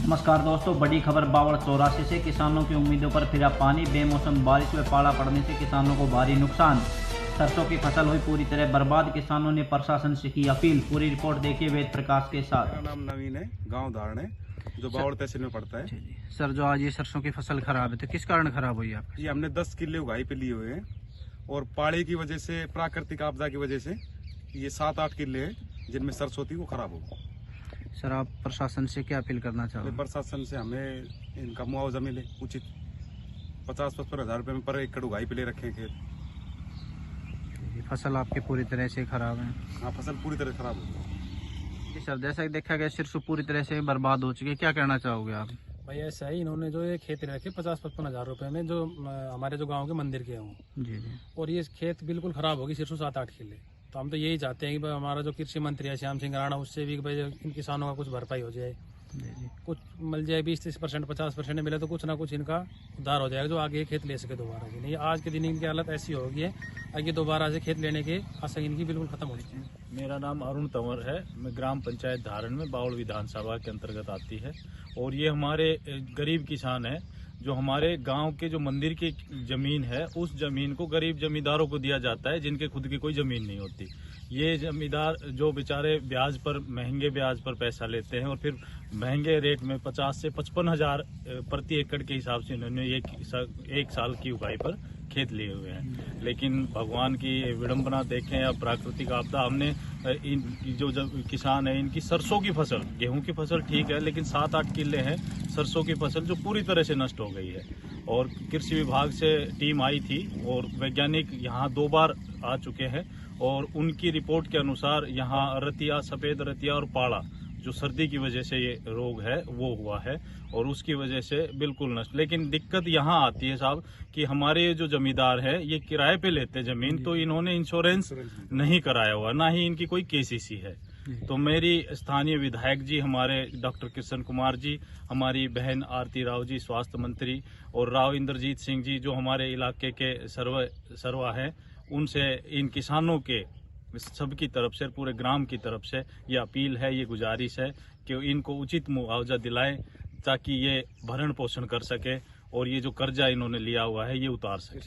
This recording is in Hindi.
नमस्कार दोस्तों, बड़ी खबर बावड़ चौरासी से। किसानों की उम्मीदों पर फिरा पानी। बेमौसम बारिश व पाला पड़ने से किसानों को भारी नुकसान। सरसों की फसल हुई पूरी तरह बर्बाद। किसानों ने प्रशासन से की अपील। पूरी रिपोर्ट देखिए वेद प्रकाश के साथ। मेरा नाम नवीन है, गांव धारण है, जो बावड़ तहसील में पड़ता है। सर, जो आज ये सरसों की फसल खराब है तो किस कारण खराब हुई आप? ये हमने 10 किले उगाई पे लिए हुए हैं और पाले की वजह से, प्राकृतिक आपदा की वजह से ये 7-8 किले हैं जिनमें सरसों थी वो खराब हो गई। सर, आप प्रशासन से क्या अपील करना चाहोगे? प्रशासन से हमें इनका मुआवजा मिले उचित। 50-55 हज़ार रुपये में पर एकड़ उगाई पे ले रखे हैं खेत। फसल आपकी पूरी तरह से खराब है? हाँ, फसल पूरी तरह खराब हो गई। जी सर, जैसा कि देखा गया सरसों पूरी तरह से बर्बाद हो चुकी है, क्या कहना चाहोगे आप? भाई ऐसा ही, इन्होंने जो ये खेत रखे 50-55 हज़ार रुपये में, जो हमारे जो गांव के मंदिर के हों, जी जी। और ये खेत बिल्कुल खराब होगी, सिर्फ 7-8 किले। तो हम तो यही चाहते हैं कि भाई हमारा जो कृषि मंत्री है श्याम सिंह राणा, उससे भी भाई इन किसानों का कुछ भरपाई हो जाए, जी जी। कुछ मिल जाए। 20-30%, 50% मिले तो कुछ ना कुछ इनका उद्धार हो जाएगा, जो आगे खेत ले सके दोबारा से। नहीं, आज के दिन इनकी हालत ऐसी होगी है, आगे दोबारा से खेत लेने के आशा इनकी बिल्कुल खत्म हो चुकी है। मेरा नाम अरुण तंवर है। मैं ग्राम पंचायत धारण में बावड़ विधानसभा के अंतर्गत आती है। और ये हमारे गरीब किसान है, जो हमारे गांव के जो मंदिर की जमीन है, उस जमीन को गरीब जमींदारों को दिया जाता है, जिनके खुद की कोई जमीन नहीं होती। ये जमींदार जो बेचारे ब्याज पर, महंगे ब्याज पर पैसा लेते हैं और फिर महंगे रेट में 50 से 55 हज़ार प्रति एकड़ के हिसाब से इन्होंने एक साल की उगाई पर खेत लिए हुए हैं। लेकिन भगवान की विडंबना देखें या प्राकृतिक आपदा, हमने जो किसान है, इनकी सरसों की फसल, गेहूं की फसल ठीक है, लेकिन 7-8 किले हैं सरसों की फसल जो पूरी तरह से नष्ट हो गई है। और कृषि विभाग से टीम आई थी और वैज्ञानिक यहाँ 2 बार आ चुके हैं और उनकी रिपोर्ट के अनुसार यहाँ रतिया, सफेद रतिया और पाड़ा, जो सर्दी की वजह से ये रोग है वो हुआ है और उसकी वजह से बिल्कुल नष्ट। लेकिन दिक्कत यहाँ आती है साहब कि हमारे जो जमींदार है ये किराए पे लेते जमीन, तो इन्होंने इंश्योरेंस नहीं कराया हुआ, ना ही इनकी कोई केसीसी है। तो मेरी स्थानीय विधायक जी, हमारे डॉक्टर कृष्ण कुमार जी, हमारी बहन आरती राव जी स्वास्थ्य मंत्री, और राव इंद्रजीत सिंह जी जो हमारे इलाके के सर्वा हैं, उनसे इन किसानों के सबकी तरफ से, पूरे ग्राम की तरफ से ये अपील है, ये गुजारिश है कि इनको उचित मुआवजा दिलाएं ताकि ये भरण पोषण कर सके और ये जो कर्जा इन्होंने लिया हुआ है ये उतार सके।